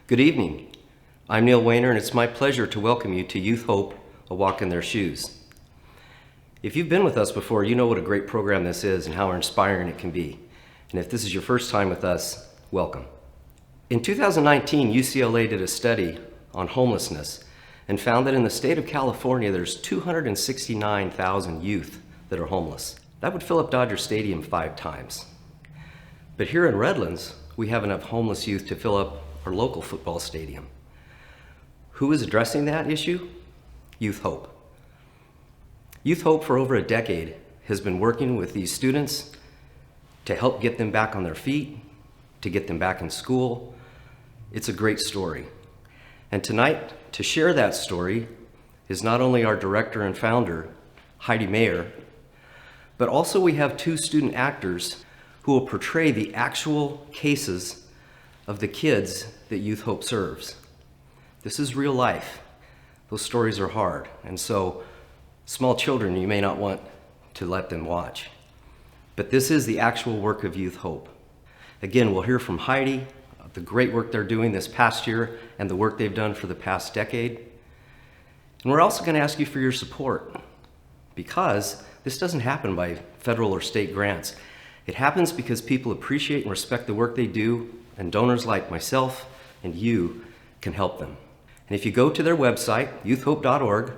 Good evening. I'm Neil Wayner, and it's my pleasure to welcome you to Youth Hope, A Walk in Their Shoes. If you've been with us before, you know what a great program this is and how inspiring it can be. And if this is your first time with us, welcome. In 2019, UCLA did a study on homelessness and found that in the state of California, there's 269,000 youth that are homeless. That would fill up Dodger Stadium 5 times. But here in Redlands, we have enough homeless youth to fill up our local football stadium. Who is addressing that issue? Youth Hope. Youth Hope for over a decade has been working with these students to help get them back on their feet, to get them back in school. It's a great story. And tonight, to share that story is not only our director and founder, Heidi Mayer, but also we have 2 student actors who will portray the actual cases of the kids that Youth Hope serves. This is real life. Those stories are hard, and so small children, you may not want to let them watch. But this is the actual work of Youth Hope. Again, we'll hear from Heidi, the great work they're doing this past year and the work they've done for the past decade. And we're also going to ask you for your support, because this doesn't happen by federal or state grants. It happens because people appreciate and respect the work they do, and donors like myself and you can help them. And if you go to their website, youthhope.org,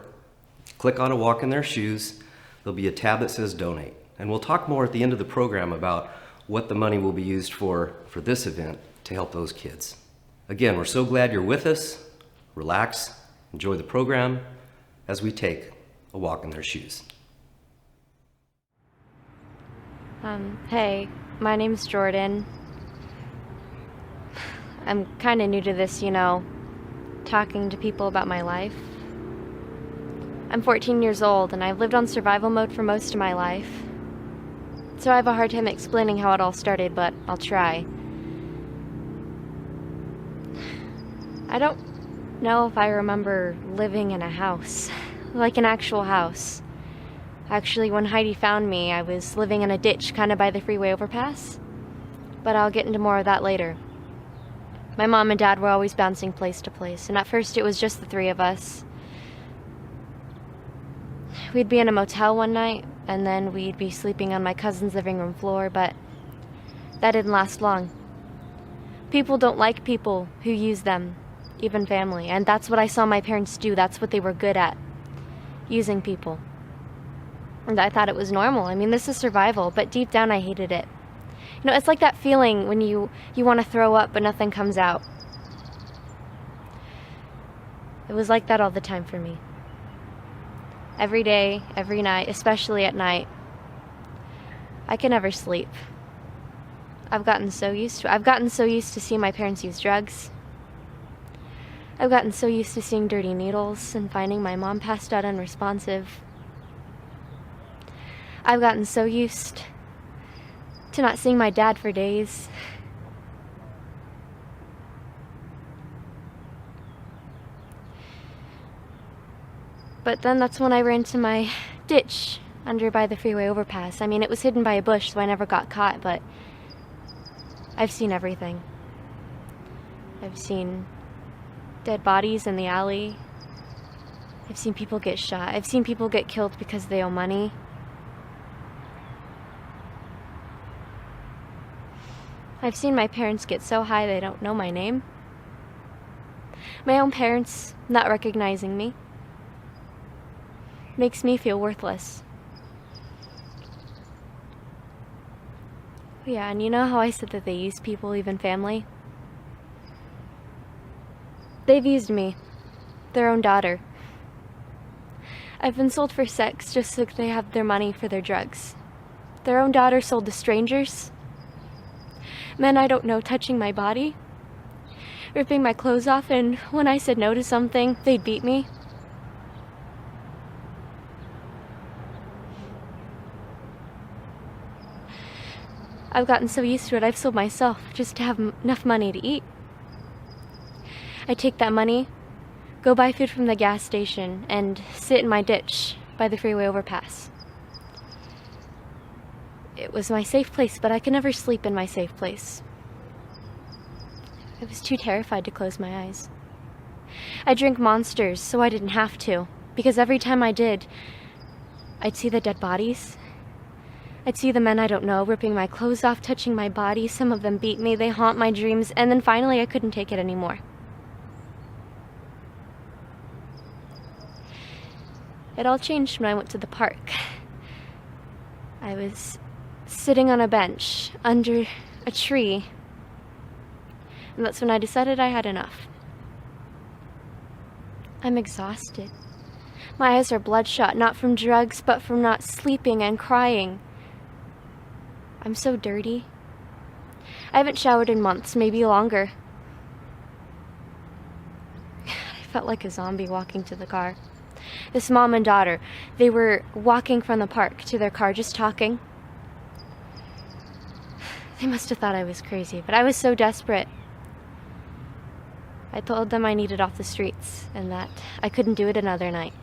click on A Walk in Their Shoes, there'll be a tab that says Donate. And we'll talk more at the end of the program about what the money will be used for this event to help those kids. Again, we're so glad you're with us. Relax, enjoy the program as we take a walk in their shoes. Hey, my name's Jordan. I'm kind of new to this, talking to people about my life. I'm 14 years old, and I've lived on survival mode for most of my life. So I have a hard time explaining how it all started, but I'll try. I don't know if I remember living in a house, like an actual house. Actually, when Heidi found me, I was living in a ditch kind of by the freeway overpass. But I'll get into more of that later. My mom and dad were always bouncing place to place, and at first it was just the 3 of us. We'd be in a motel one night, and then we'd be sleeping on my cousin's living room floor, but that didn't last long. People don't like people who use them, even family, and that's what I saw my parents do. That's what they were good at, using people. And I thought it was normal. I mean, this is survival, but deep down I hated it. It's like that feeling when you want to throw up, but nothing comes out. It was like that all the time for me. Every day, every night, especially at night. I can never sleep. I've gotten so used to seeing my parents use drugs. I've gotten so used to seeing dirty needles and finding my mom passed out unresponsive. I've gotten so used to not seeing my dad for days. But then that's when I ran to my ditch under by the freeway overpass. I mean, it was hidden by a bush, so I never got caught, but I've seen everything. I've seen dead bodies in the alley. I've seen people get shot. I've seen people get killed because they owe money. I've seen my parents get so high they don't know my name. My own parents not recognizing me makes me feel worthless. Yeah, and you know how I said that they use people, even family? They've used me, their own daughter. I've been sold for sex just so they have their money for their drugs. Their own daughter sold to strangers. Men I don't know touching my body, ripping my clothes off, and when I said no to something, they'd beat me. I've gotten so used to it, I've sold myself just to have enough money to eat. I take that money, go buy food from the gas station, and sit in my ditch by the freeway overpass. It was my safe place, but I could never sleep in my safe place. I was too terrified to close my eyes. I drank Monsters so I didn't have to, because every time I did, I'd see the dead bodies. I'd see the men I don't know ripping my clothes off, touching my body. Some of them beat me, they haunt my dreams, and then finally I couldn't take it anymore. It all changed when I went to the park. I was sitting on a bench under a tree, and that's when I decided I had enough. I'm exhausted. My eyes are bloodshot, not from drugs, but from not sleeping and crying. I'm so dirty. I haven't showered in months, maybe longer. I felt like a zombie walking to the car. This mom and daughter, they were walking from the park to their car, just talking. They must have thought I was crazy, but I was so desperate. I told them I needed off the streets and that I couldn't do it another night.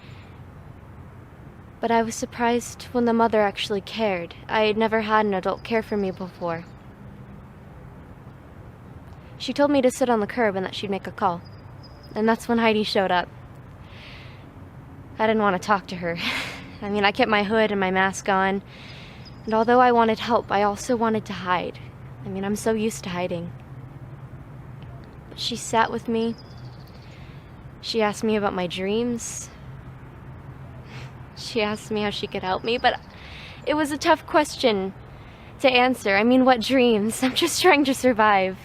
But I was surprised when the mother actually cared. I had never had an adult care for me before. She told me to sit on the curb and that she'd make a call. And that's when Heidi showed up. I didn't want to talk to her. I mean, I kept my hood and my mask on. And although I wanted help, I also wanted to hide. I mean, I'm so used to hiding. But she sat with me. She asked me about my dreams. She asked me how she could help me, but it was a tough question to answer. I mean, what dreams? I'm just trying to survive.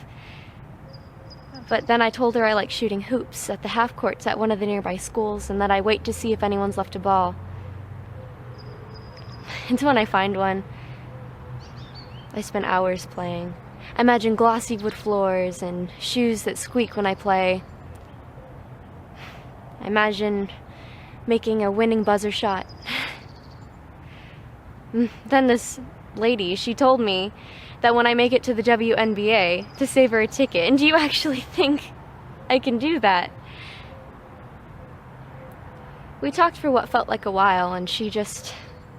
But then I told her I like shooting hoops at the half courts at one of the nearby schools, and that I wait to see if anyone's left a ball. And when I find one, I spend hours playing. I imagine glossy wood floors and shoes that squeak when I play. I imagine making a winning buzzer shot. Then this lady, she told me that when I make it to the WNBA, to save her a ticket. And do you actually think I can do that? We talked for what felt like a while, and she just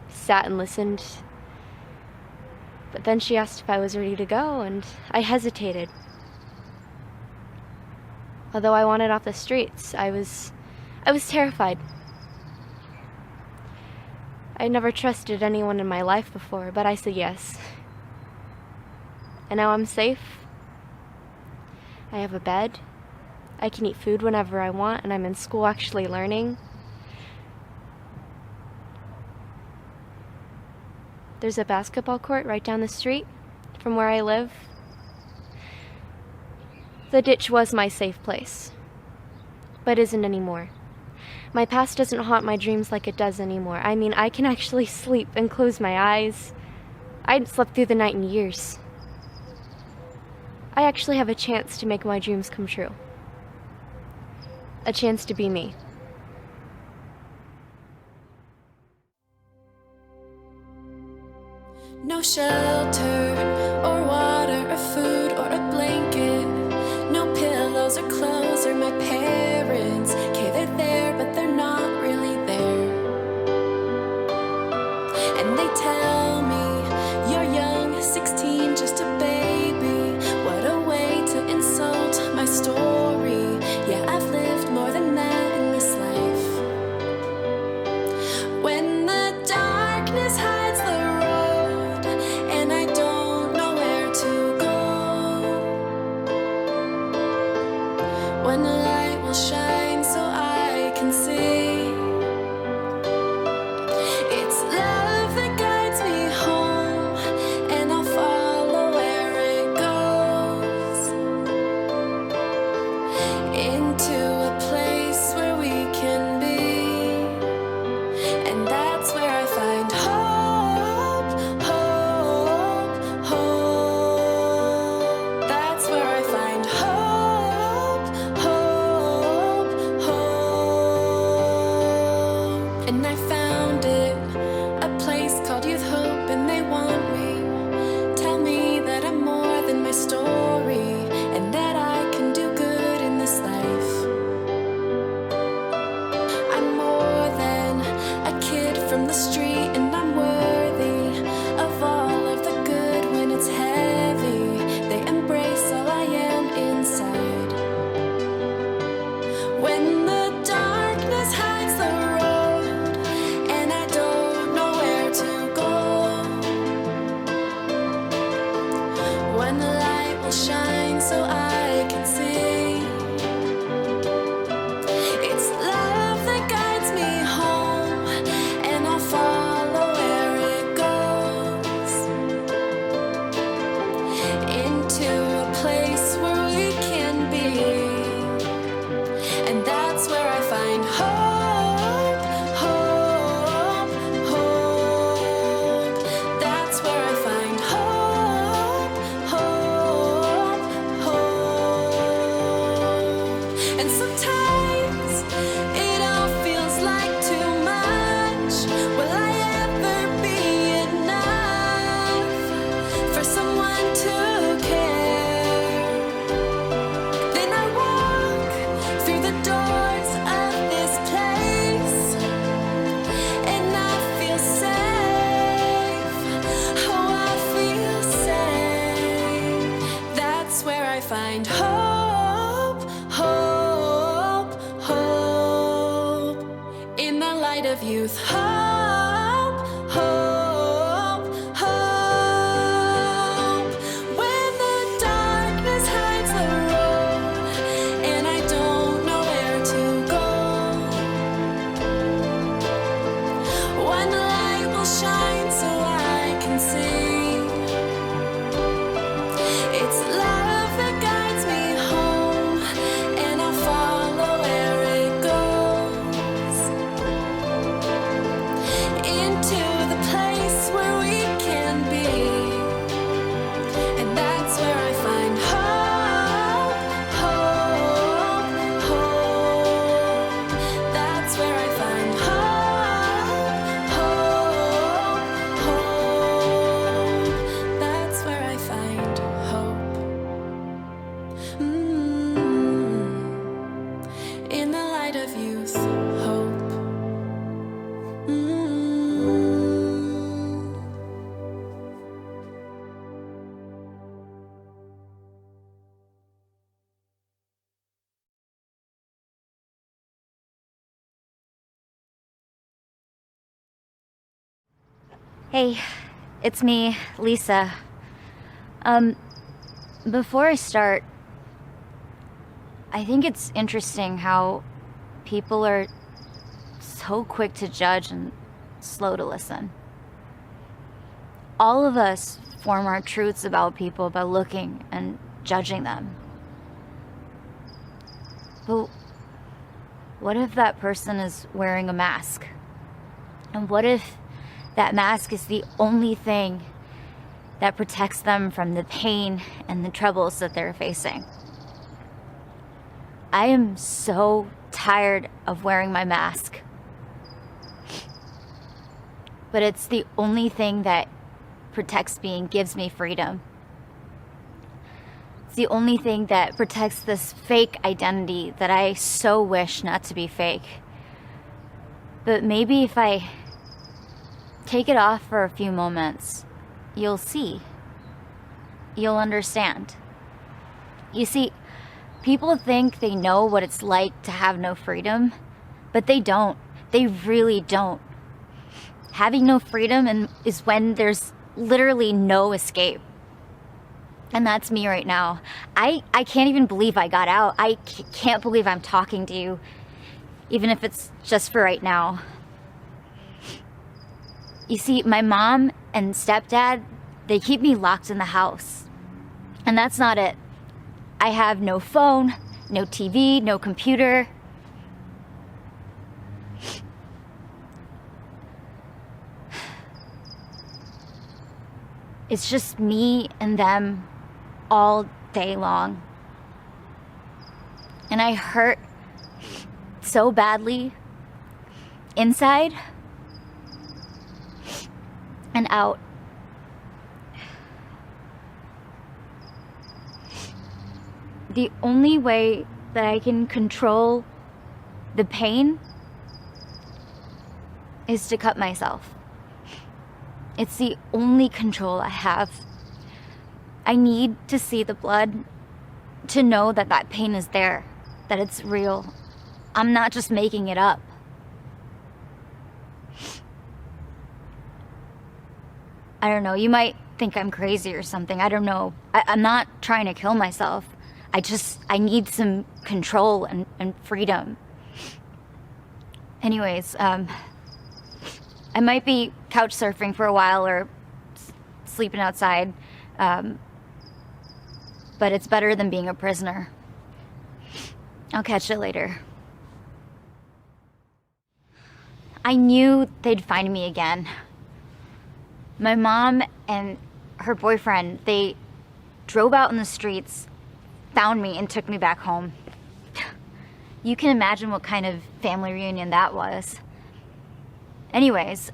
sat and listened. But then she asked if I was ready to go, and I hesitated. Although I wanted off the streets, I was terrified. I never trusted anyone in my life before, but I said yes. And now I'm safe. I have a bed. I can eat food whenever I want, and I'm in school actually learning. There's a basketball court right down the street from where I live. The ditch was my safe place, but isn't anymore. My past doesn't haunt my dreams like it does anymore. I mean, I can actually sleep and close my eyes. I hadn't slept through the night in years. I actually have a chance to make my dreams come true. A chance to be me. No shelter or water or food or a blanket. No pillows or clothes or my parents. Okay, they're there, but they're not really there. And they tell me you're young, 16, just a baby. What a way to insult my story. Yeah, I've lived more than that in this life. When the darkness hides the road and I don't know where to go, when the light will shine so I can see, it's love that guides me home, and I'll follow where it goes, into a place where we can be, and that's where I find hope, hope, hope. That's where I find hope, hope, And sometimes it all feels like too much. Will I ever be enough for someone to care? Then I walk through the doors of this place, and I feel safe. Oh, I feel safe. That's where I find hope, hope, hope. In the light of youth, hope, hope, hope. When the darkness hides the road and I don't know where to go, one light will shine so I can see. It's love that guides me home, and I'll follow where it goes, into the place where we can be. And that's where I find hope, hope, hope. That's where I find hope, hope, hope. That's where I find hope. In the light of youth, hope. Hey, it's me, Lisa. Before I start, I think it's interesting how people are so quick to judge and slow to listen. All of us form our truths about people by looking and judging them. But what if that person is wearing a mask? And what if that mask is the only thing that protects them from the pain and the troubles that they're facing? I am so tired of wearing my mask. But it's the only thing that protects me and gives me freedom. It's the only thing that protects this fake identity that I so wish not to be fake. But maybe if I take it off for a few moments, you'll see. You'll understand. You see, people think they know what it's like to have no freedom, but they don't. They really don't. Having no freedom is when there's literally no escape. And that's me right now. I can't even believe I got out. I can't believe I'm talking to you, even if it's just for right now. You see, my mom and stepdad, they keep me locked in the house. And that's not it. I have no phone, no TV, no computer. It's just me and them all day long. And I hurt so badly inside and out. The only way that I can control the pain is to cut myself. It's the only control I have. I need to see the blood to know that that pain is there, that it's real. I'm not just making it up. I don't know, you might think I'm crazy or something. I don't know. I'm not trying to kill myself. I need some control and freedom. Anyways, I might be couch surfing for a while or sleeping outside, but it's better than being a prisoner. I'll catch you later. I knew they'd find me again. My mom and her boyfriend, they drove out in the streets, found me, and took me back home. you can imagine what kind of family reunion that was. Anyways,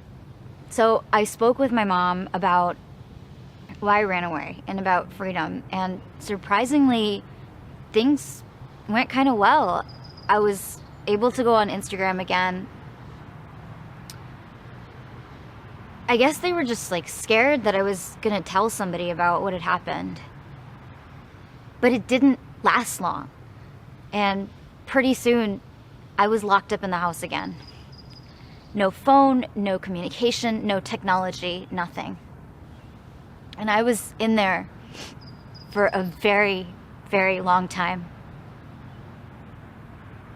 so I spoke with my mom about why I ran away and about freedom, and surprisingly, things went kind of well. I was able to go on Instagram again. I guess they were just like scared that I was gonna tell somebody about what had happened. But it didn't last long. And pretty soon, I was locked up in the house again. No phone, no communication, no technology, nothing. And I was in there for a very, very long time.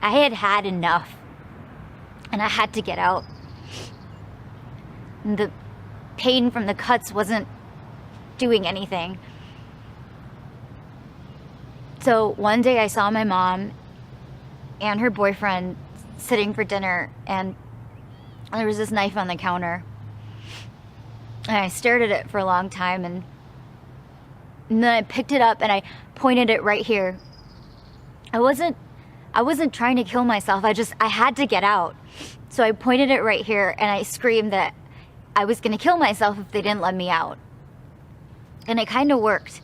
I had had enough, and I had to get out. And the pain from the cuts wasn't doing anything. So one day I saw my mom and her boyfriend sitting for dinner, and there was this knife on the counter. And I stared at it for a long time, and then I picked it up and I pointed it right here. I wasn't trying to kill myself. I had to get out. So I pointed it right here and I screamed that I was gonna kill myself if they didn't let me out. And it kind of worked.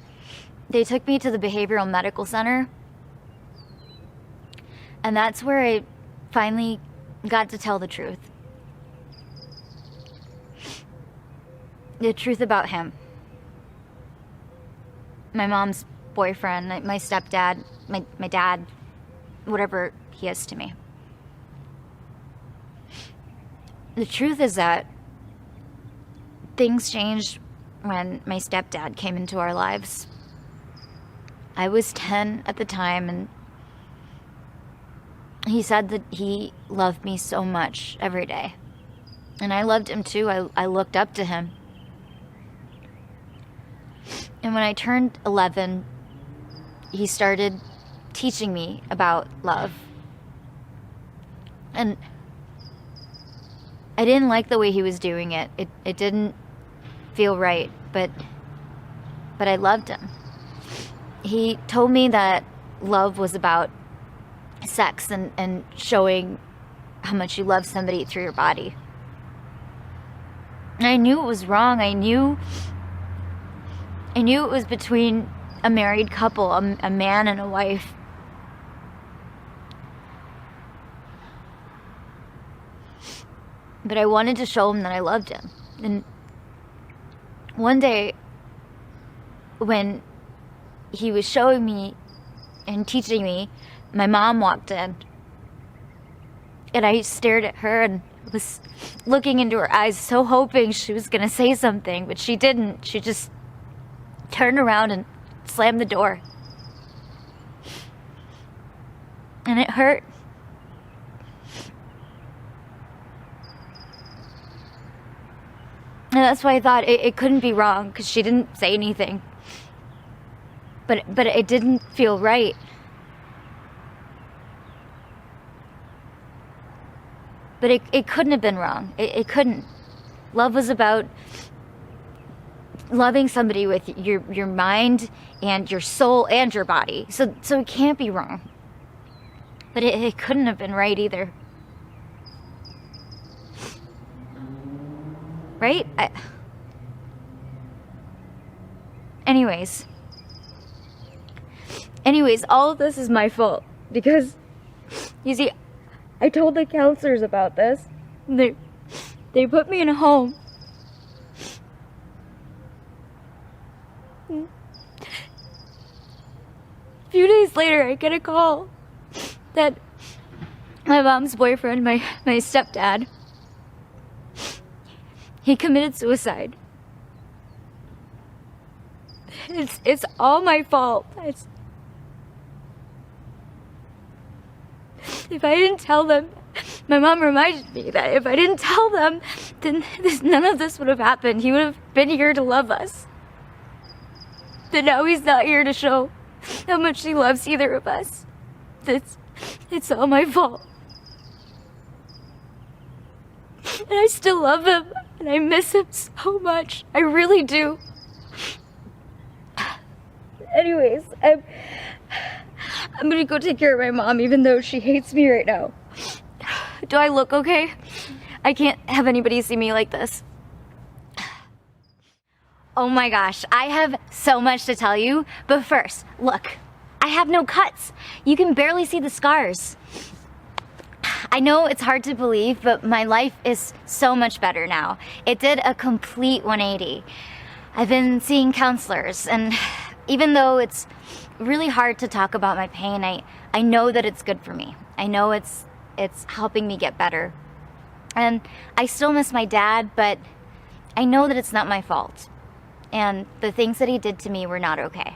They took me to the behavioral medical center, and that's where I finally got to tell the truth. The truth about him. My mom's boyfriend, my stepdad, my dad, whatever he is to me. The truth is that things changed when my stepdad came into our lives. I was 10 at the time, and he said that he loved me so much every day. And I loved him too. I looked up to him. And when I turned 11, he started teaching me about love. And I didn't like the way he was doing it. It didn't feel right, but I loved him. He told me that love was about sex and showing how much you love somebody through your body. And I knew it was wrong. I knew it was between a married couple, a man and a wife. But I wanted to show him that I loved him. And one day, when he was showing me and teaching me, my mom walked in. And I stared at her and was looking into her eyes, so hoping she was going to say something, but she didn't. She just turned around and slammed the door. And it hurt. And that's why I thought it couldn't be wrong, because she didn't say anything. But it didn't feel right. But it couldn't have been wrong. It couldn't. Love was about loving somebody with your mind and your soul and your body. So it can't be wrong. But it couldn't have been right either. Right? Anyways, all of this is my fault. Because, you see, I told the counselors about this. And they put me in a home. A few days later, I get a call that my mom's boyfriend, my stepdad, he committed suicide. It's all my fault. If I didn't tell them, my mom reminded me that if I didn't tell them, then none of this would have happened. He would have been here to love us. But now he's not here to show how much he loves either of us. It's all my fault. And I still love him, and I miss him so much. I really do. I'm gonna go take care of my mom even though she hates me right now. Do I look okay? I can't have anybody see me like this. Oh my gosh, I have so much to tell you, but first, look, I have no cuts. You can barely see the scars. I know it's hard to believe, but my life is so much better now. It did a complete 180. I've been seeing counselors, and even though it's really hard to talk about my pain, I know that it's good for me. I know it's helping me get better. And I still miss my dad, but I know that it's not my fault. And the things that he did to me were not okay.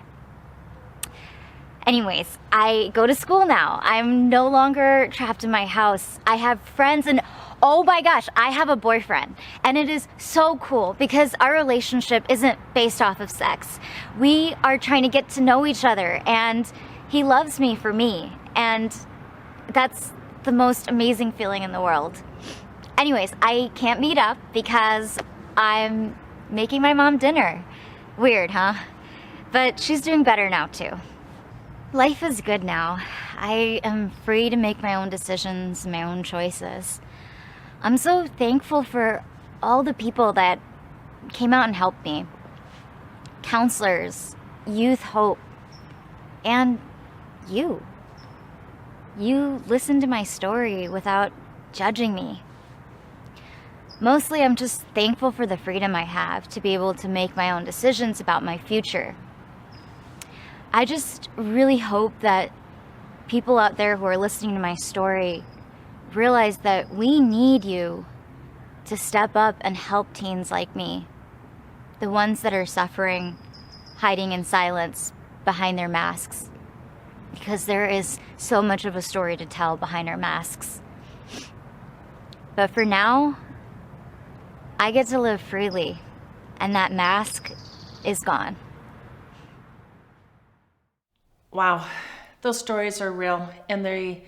Anyways, I go to school now. I'm no longer trapped in my house. I have friends, and oh my gosh, I have a boyfriend. And it is so cool because our relationship isn't based off of sex. We are trying to get to know each other, and he loves me for me. And that's the most amazing feeling in the world. Anyways, I can't meet up because I'm making my mom dinner. Weird, huh? But she's doing better now too. Life is good now. I am free to make my own decisions, my own choices. I'm so thankful for all the people that came out and helped me. Counselors, Youth Hope, and you. You listened to my story without judging me. Mostly, I'm just thankful for the freedom I have to be able to make my own decisions about my future. I just really hope that people out there who are listening to my story realize that we need you to step up and help teens like me, the ones that are suffering, hiding in silence behind their masks, because there is so much of a story to tell behind our masks. But for now, I get to live freely, and that mask is gone. Wow, those stories are real, and they're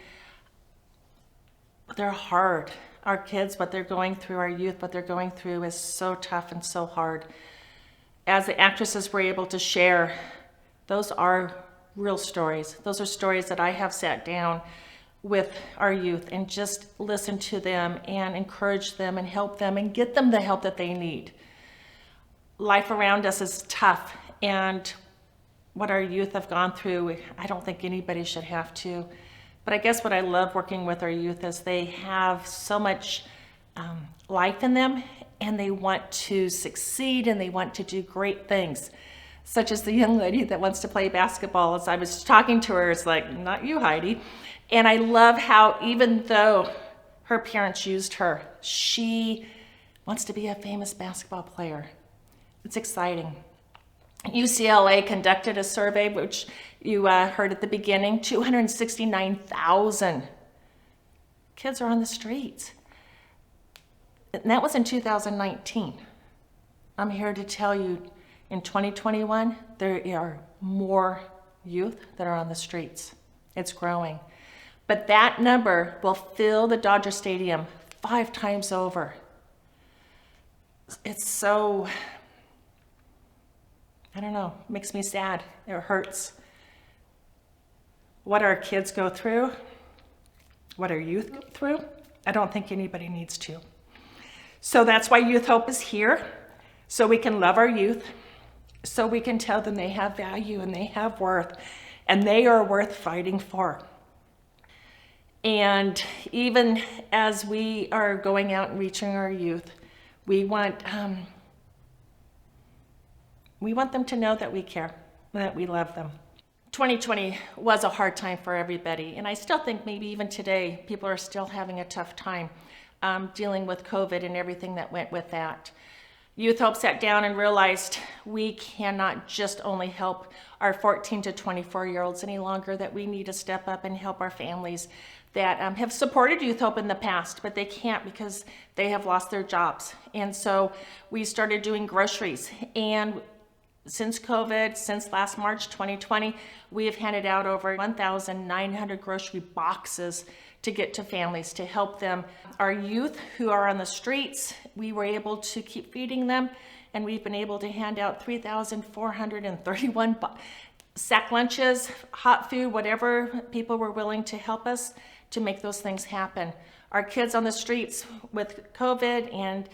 hard. Our kids, what they're going through, our youth, what they're going through is so tough and so hard. As the actresses were able to share, those are real stories. Those are stories that I have sat down with our youth and just listen to them and encourage them and help them and get them the help that they need. Life around us is tough, and what our youth have gone through, I don't think anybody should have to. But I guess what I love working with our youth is they have so much life in them, and they want to succeed and they want to do great things. Such as the young lady that wants to play basketball. As I was talking to her, it's like, not you, Heidi. And I love how even though her parents used her, she wants to be a famous basketball player. It's exciting. UCLA conducted a survey, which you heard at the beginning, 269,000 kids are on the streets. And that was in 2019. I'm here to tell you, in 2021, there are more youth that are on the streets. It's growing. But that number will fill the Dodger Stadium 5 times over. It's so, I don't know, makes me sad. It hurts. What our kids go through, what our youth go through, I don't think anybody needs to. So that's why Youth Hope is here, so we can love our youth, so we can tell them they have value and they have worth, and they are worth fighting for. And even as we are going out and reaching our youth, we want them to know that we care, that we love them. 2020 was a hard time for everybody, and I still think maybe even today people are still having a tough time dealing with COVID and everything that went with that. Youth Hope sat down and realized we cannot just only help our 14 to 24-year-olds any longer, that we need to step up and help our families that have supported Youth Hope in the past, but they can't because they have lost their jobs. And so we started doing groceries. And since COVID, since last March 2020, we have handed out over 1,900 grocery boxes to get to families to help them. Our youth who are on the streets, we were able to keep feeding them, and we've been able to hand out 3,431 sack lunches, hot food, whatever people were willing to help us to make those things happen. Our kids on the streets with COVID and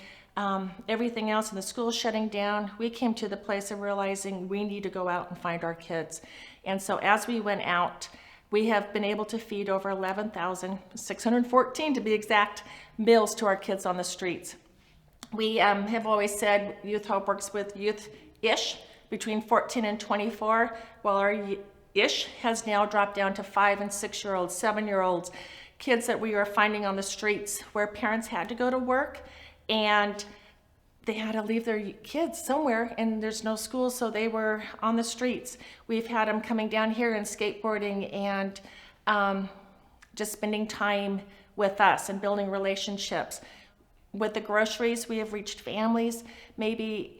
everything else and the schools shutting down, we came to the place of realizing we need to go out and find our kids. And so as we went out, we have been able to feed over 11,614 to be exact meals to our kids on the streets. We have always said Youth Hope works with youth-ish between 14 and 24, while our ish has now dropped down to 5 and 6-year-olds, 7-year-olds, kids that we are finding on the streets where parents had to go to work and they had to leave their kids somewhere and there's no school, so they were on the streets. We've had them coming down here and skateboarding and just spending time with us and building relationships. With the groceries, we have reached families, maybe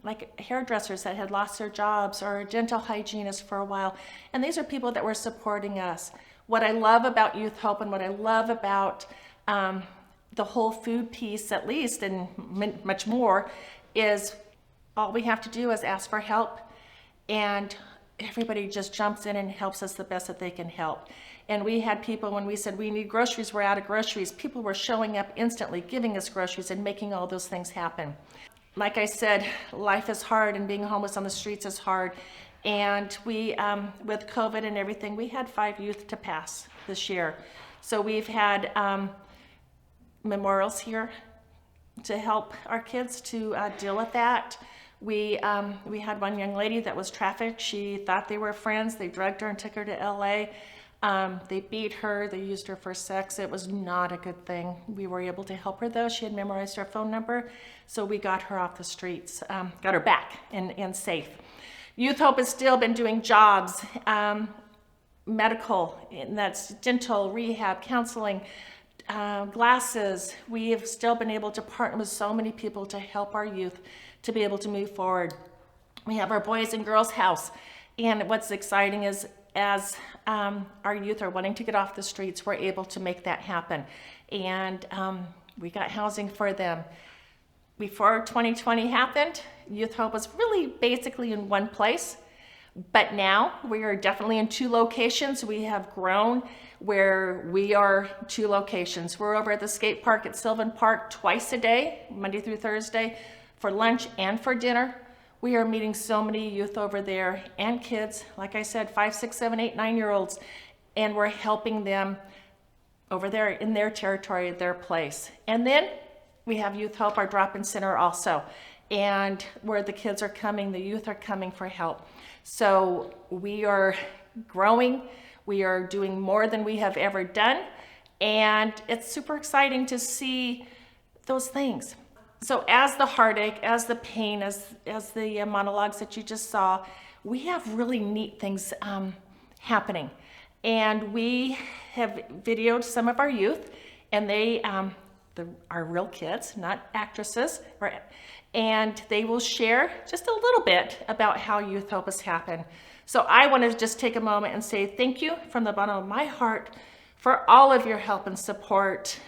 like hairdressers that had lost their jobs or dental hygienists for a while. And these are people that were supporting us. What I love about Youth Hope and what I love about the whole food piece, at least, and much more, is all we have to do is ask for help, and everybody just jumps in and helps us the best that they can help. And we had people, when we said we need groceries, we're out of groceries, people were showing up instantly, giving us groceries and making all those things happen. Like I said, life is hard and being homeless on the streets is hard. And we, with COVID and everything, we had 5 youth to pass this year. So we've had memorials here to help our kids to deal with that. We had one young lady that was trafficked. She thought they were friends. They drugged her and took her to LA. They beat her, they used her for sex. It was not a good thing. We were able to help her though. She had memorized our phone number, so we got her off the streets, got her back and safe. Youth Hope has still been doing jobs, medical, and that's dental, rehab, counseling, glasses. We have still been able to partner with so many people to help our youth to be able to move forward. We have our Boys and Girls House, and what's exciting is as our youth are wanting to get off the streets, we're able to make that happen. And we got housing for them. Before 2020 happened, Youth Hope was really basically in one place. But now we are definitely in 2 locations. We have grown where we are 2 locations. We're over at the skate park at Sylvan Park twice a day, Monday through Thursday, for lunch and for dinner. We are meeting so many youth over there and kids, like I said, 5, 6, 7, 8, 9-year-olds, and we're helping them over there in their territory, their place. And then we have Youth Hope, our drop-in center also, and where the kids are coming, the youth are coming for help. So we are growing, we are doing more than we have ever done, and it's super exciting to see those things. So as the heartache, as the pain, as the monologues that you just saw, we have really neat things happening. And we have videoed some of our youth, and they are real kids, not actresses, right? And they will share just a little bit about how Youth Hope has happened. So I want to just take a moment and say thank you from the bottom of my heart for all of your help and support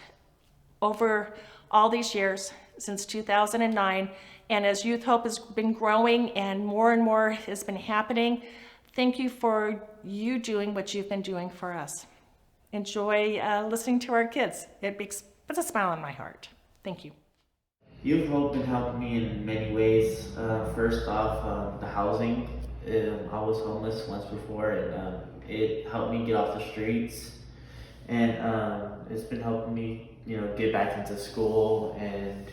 over all these years, since 2009, and as Youth Hope has been growing and more has been happening, thank you for you doing what you've been doing for us. Enjoy listening to our kids. It puts a smile on my heart. Thank you. Youth Hope been helping me in many ways. First off, the housing. I was homeless once before, and it helped me get off the streets, and it's been helping me, get back into school and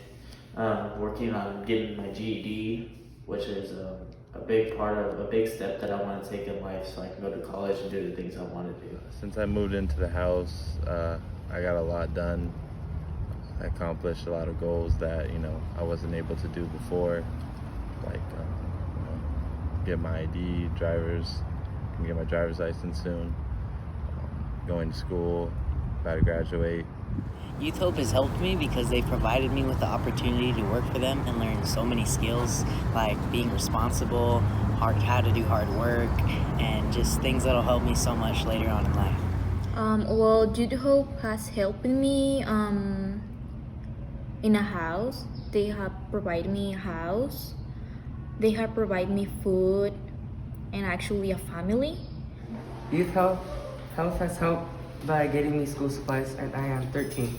working on getting my GED, which is a big step that I want to take in life, so I can go to college and do the things I want to do. Since I moved into the house, I got a lot done. I accomplished a lot of goals that I wasn't able to do before, like get my ID, get my driver's license soon, going to school, about to graduate. Youth Hope has helped me because they provided me with the opportunity to work for them and learn so many skills, like being responsible, how to do hard work, and just things that'll help me so much later on in life. Well, Youth Hope has helped me in a house. They have provided me a house. They have provided me food, and actually a family. YouthHope has helped by getting me school supplies, and I am 13.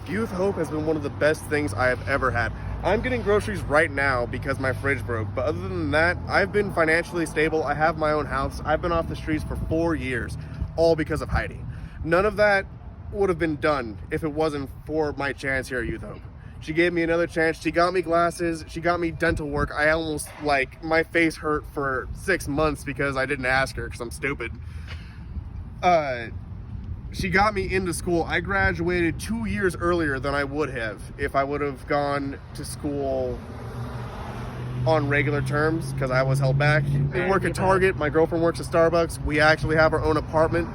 YouthHope has been one of the best things I have ever had. I'm getting groceries right now because my fridge broke, but other than that, I've been financially stable. I have my own house. I've been off the streets for 4 years, all because of Heidi. None of that would have been done if it wasn't for my chance here at YouthHope. She gave me another chance. She got me glasses. She got me dental work. I almost, my face hurt for 6 months because I didn't ask her because I'm stupid. She got me into school. I graduated 2 years earlier than I would have if I would have gone to school on regular terms because I was held back. I work at Target. My girlfriend works at Starbucks. We actually have our own apartment.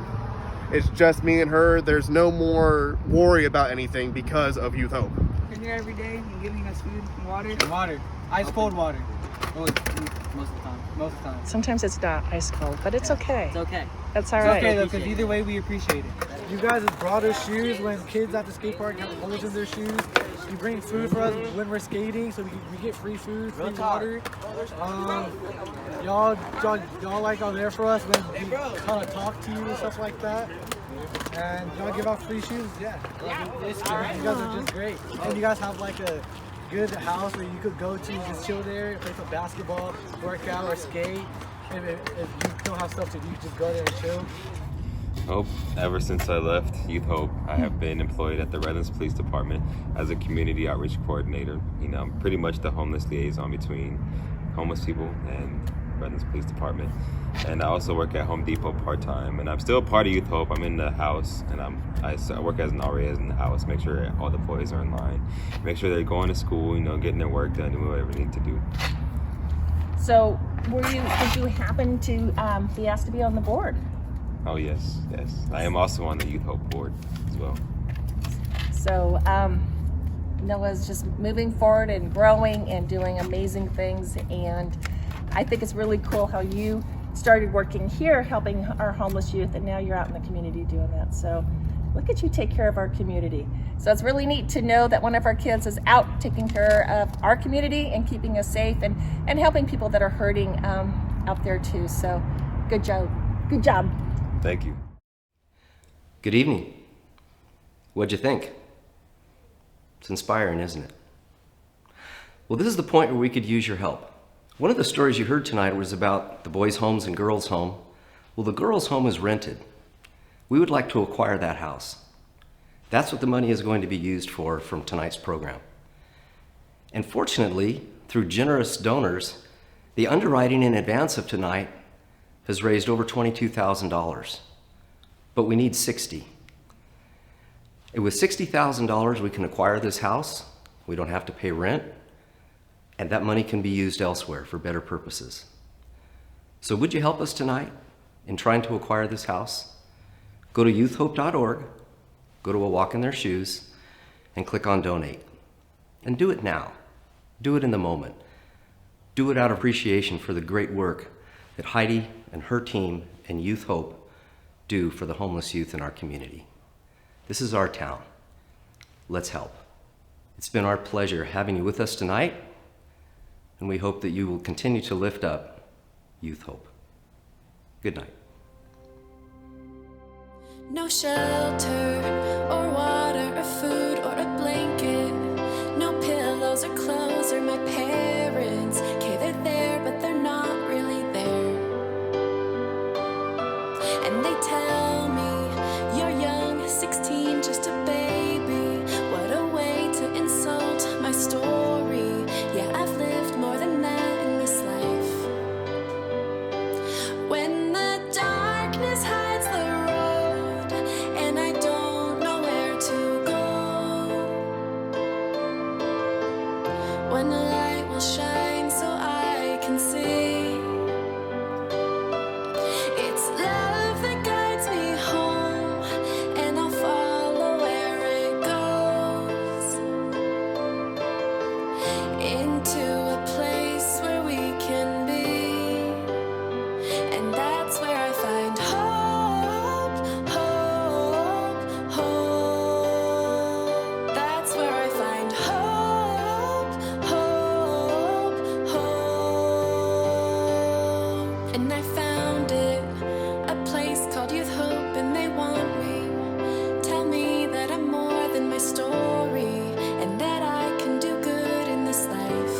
It's just me and her. There's no more worry about anything because of YouthHope. You're here every day and giving us food and water. And water. Ice cold water. Most of the time. Sometimes it's not ice cold, but it's okay. It's okay. That's all right. It's okay though, because either way we appreciate it. You guys have brought us shoes when kids at the skate park have holes in their shoes. You bring food for us when we're skating, so we get free food, free water. Y'all are there for us when we kind of talk to you and stuff like that. And y'all give out free shoes, yeah. You guys are just great. And you guys have a good house where you could go to, just chill there, play some basketball, work out, or skate. If you don't have stuff to do, you just go there and chill. Ever since I left YouthHope, I have been employed at the Redlands Police Department as a community outreach coordinator. I'm pretty much the homeless liaison between homeless people and Redlands Police Department. And I also work at Home Depot part-time, and I'm still a part of YouthHope. I'm in the house, and I work as an RA in the house, make sure all the boys are in line, make sure they're going to school, getting their work done, doing whatever they need to do. So, did you happen to be asked to be on the board? Oh yes. I am also on the YouthHope board as well. So, Noah's just moving forward and growing and doing amazing things, and I think it's really cool how you started working here helping our homeless youth, and now you're out in the community doing that. So look at you take care of our community. So it's really neat to know that one of our kids is out taking care of our community and keeping us safe and helping people that are hurting out there too. So good job. Thank you. Good evening. What'd you think? It's inspiring, isn't it? Well, this is the point where we could use your help. One of the stories you heard tonight was about the boys' homes and girls' home. Well, the girls' home is rented. We would like to acquire that house. That's what the money is going to be used for from tonight's program. And fortunately, through generous donors, the underwriting in advance of tonight has raised over $22,000. But we need $60,000. And with $60,000, we can acquire this house. We don't have to pay rent. And that money can be used elsewhere for better purposes. So would you help us tonight in trying to acquire this house? Go to youthhope.org, go to A Walk in Their Shoes, and click on Donate. And do it now. Do it in the moment. Do it out of appreciation for the great work that Heidi and her team and YouthHope do for the homeless youth in our community. This is our town. Let's help. It's been our pleasure having you with us tonight, and we hope that you will continue to lift up YouthHope. Good night. No shelter or water or food or a blanket. No pillows or clothes or my parents. Okay, they're there, but they're not really there. And they tell me you're young, 16, just a baby. What a way to insult my story. Yeah, I've lived more than that in this life. When the darkness hides the road and I don't know where to go, when the light will shine so I can see, it's love that guides me and I found it, a place called Youth Hope, and they want me. Tell me that I'm more than my story, and that I can do good in this life.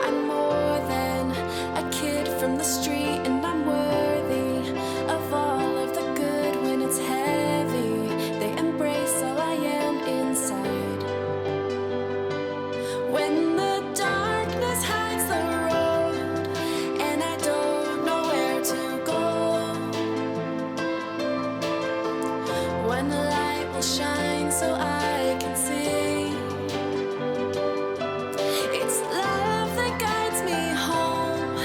I'm more than a kid from the street, and I'm worthy of all of the good when it's heavy. They embrace all I am inside. When the darkness hides the road and I don't know where to go, when the light will shine so I can see. It's love that guides me home,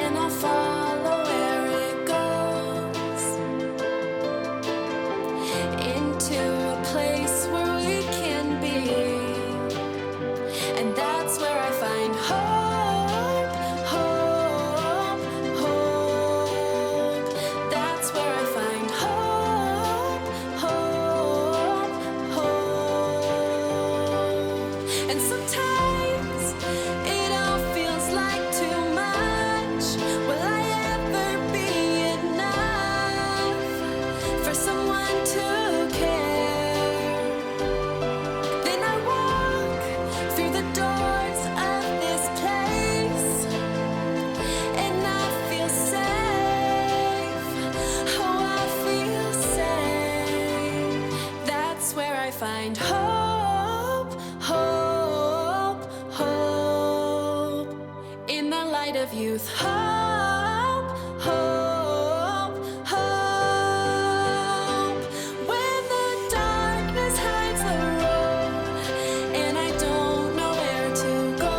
and I'll follow where it goes, into a place where we can be. And that's where I find hope, hope, hope. That's where I find hope, hope, hope. And sometimes it all feels like too much. Will I ever be enough for someone to care? Then I walk through the doors of this place, and I feel safe. Oh, I feel safe. That's where I find hope, hope, hope. In the light of youth, hope, hope, hope. When the darkness hides the road and I don't know where to go,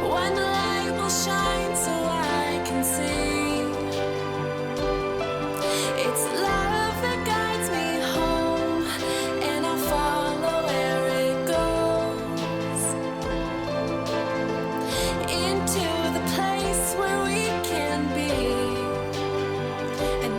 one light will shine so I can see. It's love that guides me home, and I'll follow where it goes, into the place where we can be. And